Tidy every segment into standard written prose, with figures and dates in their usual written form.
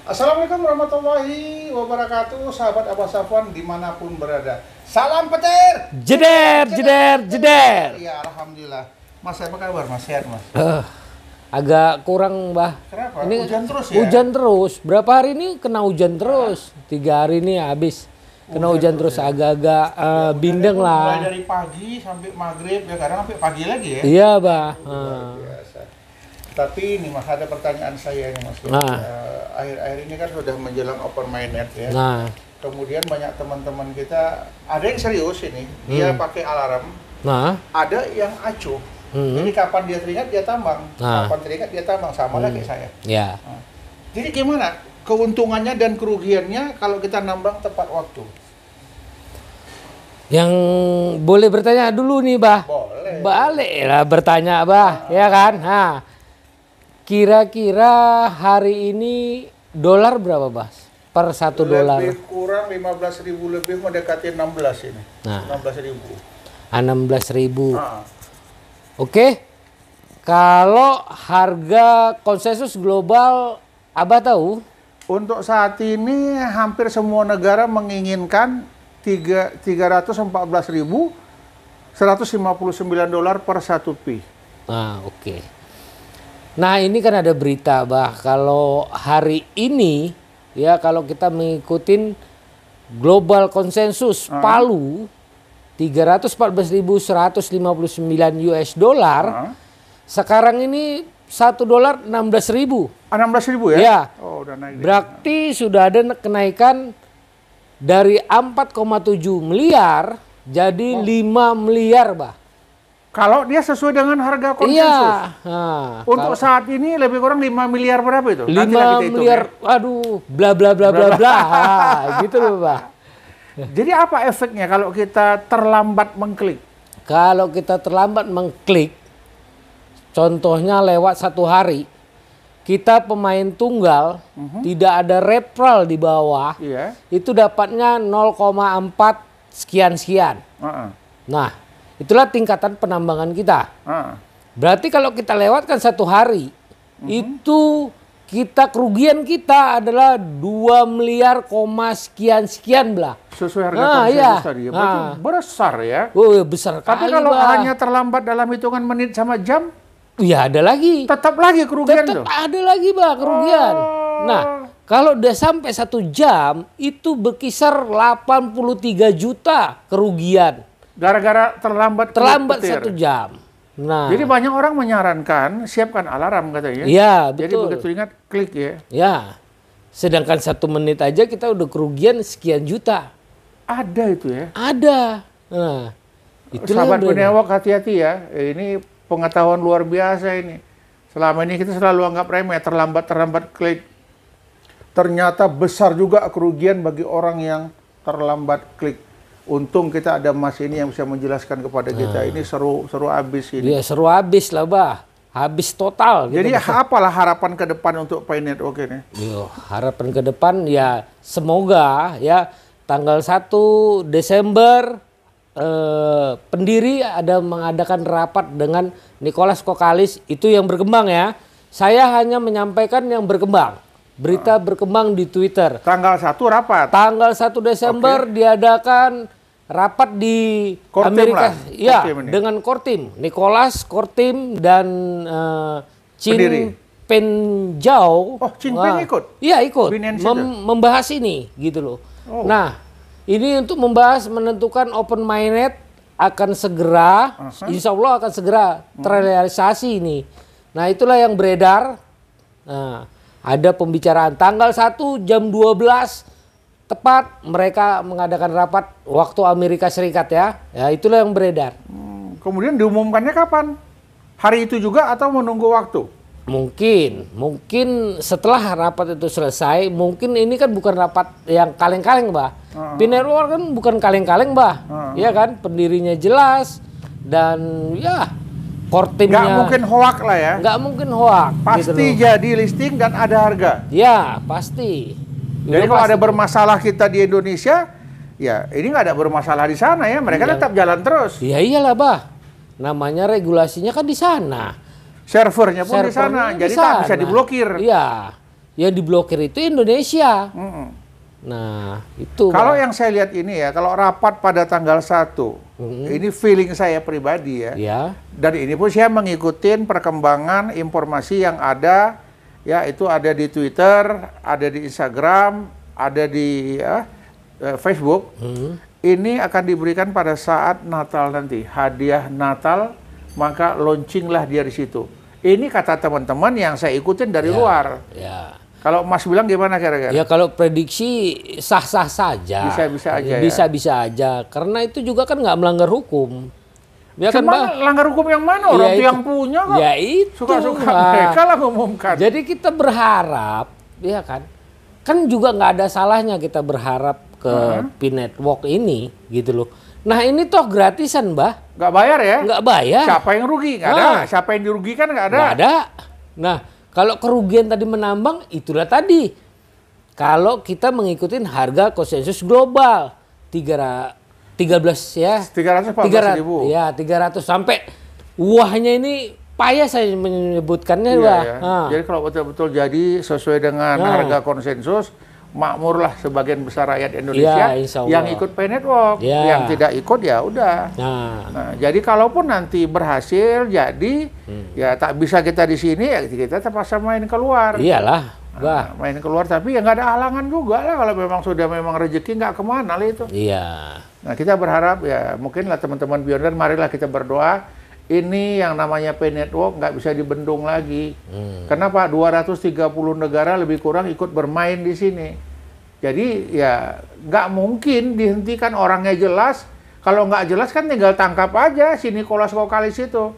Assalamualaikum warahmatullahi wabarakatuh, sahabat Abah Safwan dimanapun berada. Salam petir. Jeder, jeder, jeder. Ya alhamdulillah. Mas, apa kabar Mas? Sehat Mas? Agak kurang, Bah. Kenapa? Ini Hujan terus ya? Hujan terus. Berapa hari ini kena hujan terus? 3 hari ini habis. Kena hujan terus ya? Agak-agak bindeng lah. Mulai dari pagi sampai maghrib, ya kadang sampai pagi lagi ya? Iya, Bah. Luar biasa. Tapi ini Mas, ada pertanyaan saya nih Mas. Nah. Akhir-akhir ini kan sudah menjelang open mainnet ya. Nah, Kemudian banyak teman-teman kita, ada yang serius ini, dia pakai alarm, nah, ada yang acuh. Jadi kapan dia teringat dia tambang, Nah. kapan teringat dia tambang, sama lah kayak saya. ya. Nah. Jadi gimana keuntungannya dan kerugiannya kalau kita nambang tepat waktu? Yang boleh bertanya dulu nih, Bah. Boleh. Balik lah bertanya, Bah. Ya kan? Nah, kira-kira hari ini dolar berapa, Bah? Per 1 dolar. Lebih kurang 15.000 lebih mendekati 16 ini. Nah. 16.000. 16.000. Nah. Oke. Kalau harga konsensus global Abah tahu? Untuk saat ini hampir semua negara menginginkan 314.159 dolar per 1 pi. Nah, oke. Nah, ini kan ada berita, Bah, kalau hari ini ya kalau kita mengikutin global konsensus Palu 314.159 US dollar. Sekarang ini 1 dolar 16.000. 16.000 ya? Ya. Oh, udah naik. Berarti sudah ada kenaikan dari 4,7 miliar jadi 5 miliar, Bah. Kalau dia sesuai dengan harga konsensus. Iya. Nah, Untuk saat ini lebih kurang 5 miliar berapa itu? 5 Nanti lah kita hitung miliar, ya. aduh, bla bla bla bla bla. Gitu loh, Bah. Jadi apa efeknya kalau kita terlambat mengklik? Kalau kita terlambat mengklik, contohnya lewat 1 hari, kita pemain tunggal tidak ada referral di bawah, Iya. itu dapatnya 0,4 sekian-sekian. Nah, itulah tingkatan penambangan kita. Berarti kalau kita lewatkan 1 hari, itu kerugian kita adalah 2 miliar sekian-sekian lah. Sesuai harga Nah, konsensus iya. tadi ya. Berarti besar ya. Oh, besar Tapi kali, kalau Bah. hanya terlambat dalam hitungan menit sama jam, ya ada lagi. tetap lagi kerugian Tetap tuh. ada lagi, Bah, kerugian. Nah, kalau udah sampai 1 jam, itu berkisar 83 juta kerugian. Gara-gara terlambat Terlambat petir. 1 jam. Nah, Jadi banyak orang menyarankan siapkan alarm katanya. iya, Jadi betul. begitu ingat klik ya. Ya, sedangkan 1 menit aja kita udah kerugian sekian juta. Ada itu ya. Ada. Nah, itulah Sahabat yang benar. penewak hati-hati ya. Ini pengetahuan luar biasa ini. Selama ini kita selalu anggap remeh, terlambat klik. Ternyata besar juga kerugian bagi orang yang terlambat klik. Untung kita ada Mas ini yang bisa menjelaskan kepada kita. Ini seru abis ini. Ya, seru habis lah, Bah. Habis total. gitu. Jadi apalah harapan ke depan untuk Pi Network ini? Yo, harapan ke depan ya semoga ya tanggal 1 Desember pendiri ada mengadakan rapat dengan Nicholas Kokalis, itu yang berkembang ya. Saya hanya menyampaikan yang berkembang. Berita berkembang di Twitter. Tanggal 1 rapat. Tanggal 1 Desember diadakan rapat di Kortim Amerika. lah. Ya, Kortim ini. dengan Kortim. Nicholas, Kortim dan Pendiri. Chin Penjau. Oh, Chin Pen ikut? Iya, ikut. Binance itu? Membahas ini gitu loh. Oh. Nah, ini untuk membahas menentukan open mainnet akan segera, insya Allah akan segera terrealisasi ini. Nah, itulah yang beredar. Nah, ada pembicaraan tanggal 1 jam 12 tepat mereka mengadakan rapat waktu Amerika Serikat ya. Ya, itulah yang beredar. Kemudian diumumkannya kapan? Hari itu juga atau menunggu waktu? Mungkin setelah rapat itu selesai, mungkin ini kan bukan rapat yang kaleng-kaleng, Bah. Pi Network kan bukan kaleng-kaleng, Bah. Iya kan, pendirinya jelas dan ya kortimnya. Nggak mungkin hoak lah ya. Nggak mungkin hoak. Pasti gitu loh. jadi listing dan ada harga. Ya, pasti. Jadi Udah kalau ada pasti. bermasalah kita di Indonesia, ya ini nggak ada bermasalah di sana ya. Mereka tetap jalan terus. Ya iyalah, Bah. Namanya regulasinya kan di sana. Servernya pun di sana. Servernya Jadi di tak bisa sana. diblokir. Iya. yang diblokir itu Indonesia. Mm-mm. Nah, itu. Kalau yang saya lihat ini ya, kalau rapat pada tanggal 1, ini feeling saya pribadi ya. Ya. Dan ini pun saya mengikuti perkembangan informasi yang ada, ya itu ada di Twitter, ada di Instagram, ada di Facebook. Ini akan diberikan pada saat Natal nanti, hadiah Natal, maka launchinglah dia di situ. Ini kata teman-teman yang saya ikutin dari luar. Ya. Kalau Mas bilang gimana kira-kira? Ya kalau prediksi sah-sah saja. Bisa-bisa aja ya? Bisa-bisa aja. Karena itu juga kan nggak melanggar hukum. Ya kan, Cuman langgar hukum yang mana? Orang itu yang punya kok. Ya itu. Suka-suka mereka lah ngumumkan. Jadi kita berharap, ya kan? Kan juga nggak ada salahnya kita berharap ke P-Network ini, gitu loh. Nah ini toh gratisan, Mbah. Nggak bayar ya? Nggak bayar. Siapa yang rugi? Nggak ada. Siapa yang dirugikan? Nggak ada. Nggak ada. Nah, kalau kerugian tadi menambang, itulah tadi. Kalau kita mengikuti harga konsensus global 13 ya. 314.000. Ya, 300 sampai wahnya ini payah saya menyebutkannya, Iya, Wah. ya. Jadi kalau betul-betul jadi sesuai dengan harga konsensus, makmurlah sebagian besar rakyat Indonesia Ya, insya Allah. yang ikut P-Network, Ya. yang tidak ikut ya udah. Nah, jadi kalaupun nanti berhasil jadi ya tak bisa kita di sini ya kita terpaksa main keluar. Iyalah, Nah, main keluar tapi ya nggak ada halangan juga lah kalau memang sudah memang rezeki nggak kemana lah itu. Iya. Nah kita berharap ya mungkin lah teman-teman pionir marilah kita berdoa ini yang namanya P-Network nggak bisa dibendung lagi. Kenapa? 230 negara lebih kurang ikut bermain di sini. Jadi ya nggak mungkin dihentikan, orangnya jelas. Kalau nggak jelas kan tinggal tangkap aja si Nicholas Kokalis itu.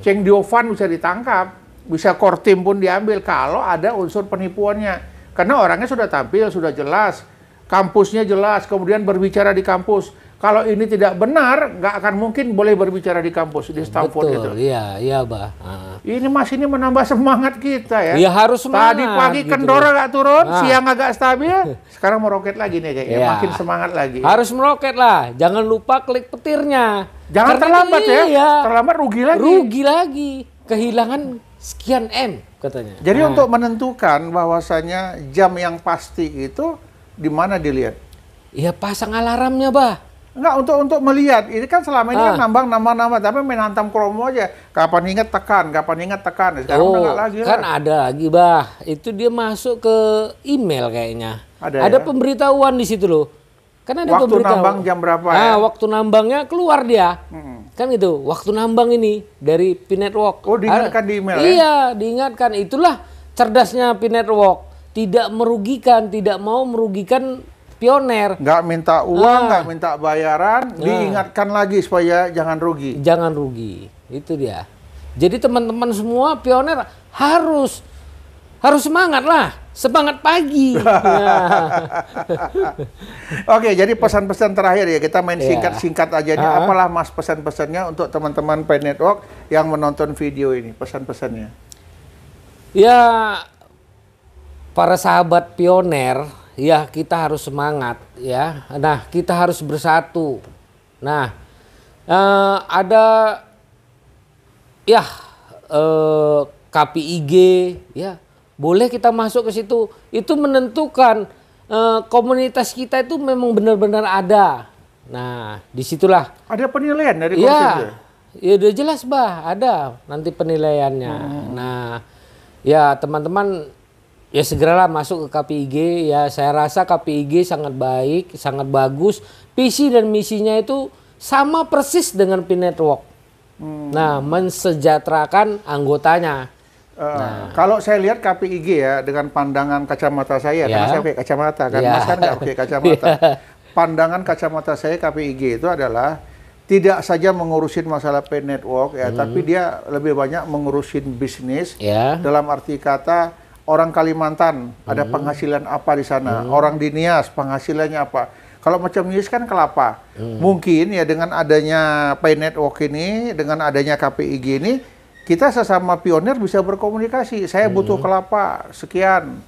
Cheng Diovan bisa ditangkap. Bisa core team pun diambil kalau ada unsur penipuannya. Karena orangnya sudah tampil, sudah jelas. Kampusnya jelas, kemudian berbicara di kampus. Kalau ini tidak benar, nggak akan mungkin boleh berbicara di kampus, di Stanford itu. Betul, iya, Bah. Ini Mas ini menambah semangat kita ya. Iya harus semangat. Tadi pagi gitu kendor loh. agak turun, siang agak stabil, sekarang meroket lagi nih kayaknya. Iya. Makin semangat lagi. Harus meroket lah. Jangan lupa klik petirnya. Jangan Karena terlambat ya. iya, Terlambat rugi lagi. rugi lagi. Kehilangan sekian M katanya. Jadi untuk menentukan bahwasanya jam yang pasti itu di mana dilihat? Iya pasang alarmnya, Bah. Enggak, untuk melihat. Ini kan selama ini kan nambang nama-nama, tapi main hantam kromo aja. Kapan ingat tekan, kapan ingat tekan. Sekarang udah nggak lagi kan lah. ada lagi, Bah. Itu dia masuk ke email kayaknya. Ada ya? pemberitahuan di situ loh. Kan ada Waktu pemberitahuan. nambang jam berapa ya? Waktu nambangnya keluar dia. Kan gitu. Waktu nambang ini dari P-Network. Oh, diingatkan di email ya? Iya, diingatkan. Itulah cerdasnya P-Network. Tidak merugikan, tidak mau merugikan pioner. Nggak minta uang, nggak minta bayaran, diingatkan lagi supaya jangan rugi. Jangan rugi. Itu dia. Jadi teman-teman semua pioner harus semangat lah. Semangat pagi. Oke, jadi pesan-pesan terakhir ya, kita main singkat-singkat aja nih. Apalah Mas pesan-pesannya untuk teman-teman P-Network yang menonton video ini, pesan-pesannya? Ya, para sahabat pioner, ya kita harus semangat ya. Nah, kita harus bersatu. Nah, ada ya KPIG ya. Boleh kita masuk ke situ. Itu menentukan komunitas kita itu memang benar-benar ada. Nah, disitulah. Ada penilaian dari konsensus? Ya udah jelas, Bah. Ada nanti penilaiannya. Nah, ya teman-teman ya segeralah masuk ke KPIG. Ya saya rasa KPIG sangat baik, sangat bagus. Visi dan misinya itu sama persis dengan P-Network. Nah, mensejahterakan anggotanya. Kalau saya lihat KPIG ya dengan pandangan kacamata saya, karena saya pakai kacamata kan, Mas kan nggak pakai kacamata. Pandangan kacamata saya KPIG itu adalah tidak saja mengurusin masalah P-Network ya, tapi dia lebih banyak mengurusin bisnis. Dalam arti kata orang Kalimantan ada penghasilan apa di sana, orang di Nias penghasilannya apa. Kalau macam Nias kan kelapa. Mungkin ya dengan adanya P-Network ini, dengan adanya KPIG ini, kita sesama pionir bisa berkomunikasi. Saya butuh kelapa sekian.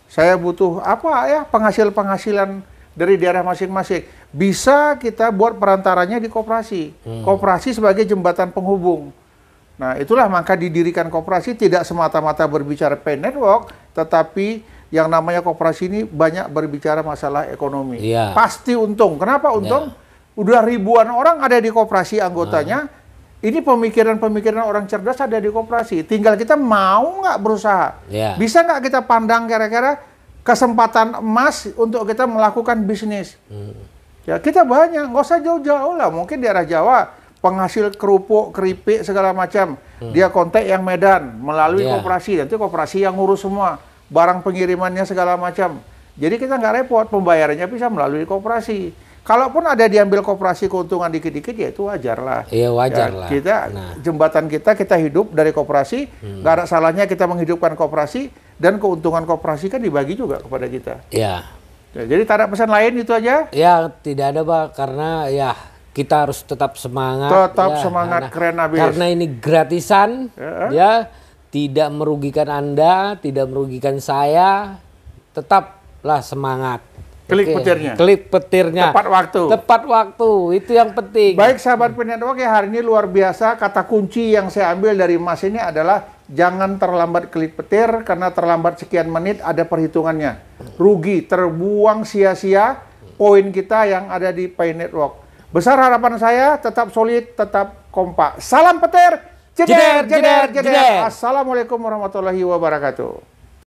Saya butuh apa ya penghasilan dari daerah masing-masing. Bisa kita buat perantaranya di koperasi. Koperasi sebagai jembatan penghubung. Nah, itulah maka didirikan koperasi tidak semata-mata berbicara P-Network, tetapi yang namanya koperasi ini banyak berbicara masalah ekonomi. Iya. Pasti untung. Kenapa untung? Udah ribuan orang ada di koperasi anggotanya. Ini pemikiran-pemikiran orang cerdas ada di koperasi. Tinggal kita mau nggak berusaha. Iya. Bisa nggak kita pandang kira-kira kesempatan emas untuk kita melakukan bisnis. Ya kita banyak, nggak usah jauh-jauh lah. Mungkin daerah Jawa, penghasil kerupuk, keripik, segala macam. Dia kontak yang Medan melalui koperasi. Nanti koperasi yang ngurus semua. Barang pengirimannya segala macam. Jadi kita nggak repot, pembayarannya bisa melalui koperasi. Kalaupun ada diambil koperasi keuntungan dikit-dikit, ya itu wajar lah. Iya wajar lah. Kita jembatan kita hidup dari koperasi, nggak ada salahnya kita menghidupkan koperasi dan keuntungan koperasi kan dibagi juga kepada kita. Iya. Ya, jadi tak ada pesan lain itu aja. Ya tidak ada Pak, karena ya kita harus tetap semangat. Tetap ya, semangat, keren abis. Karena ini gratisan, ya tidak merugikan Anda, tidak merugikan saya, tetaplah semangat. Klik petirnya. Klik petirnya. Tepat waktu. Tepat waktu, itu yang penting. Baik sahabat P-Network, ya hari ini luar biasa. Kata kunci yang saya ambil dari Mas ini adalah jangan terlambat klik petir, karena terlambat sekian menit ada perhitungannya. Rugi, terbuang sia-sia poin kita yang ada di P-Network. Besar harapan saya, tetap solid, tetap kompak. Salam petir, jeder, jeder, jeder. Assalamualaikum warahmatullahi wabarakatuh.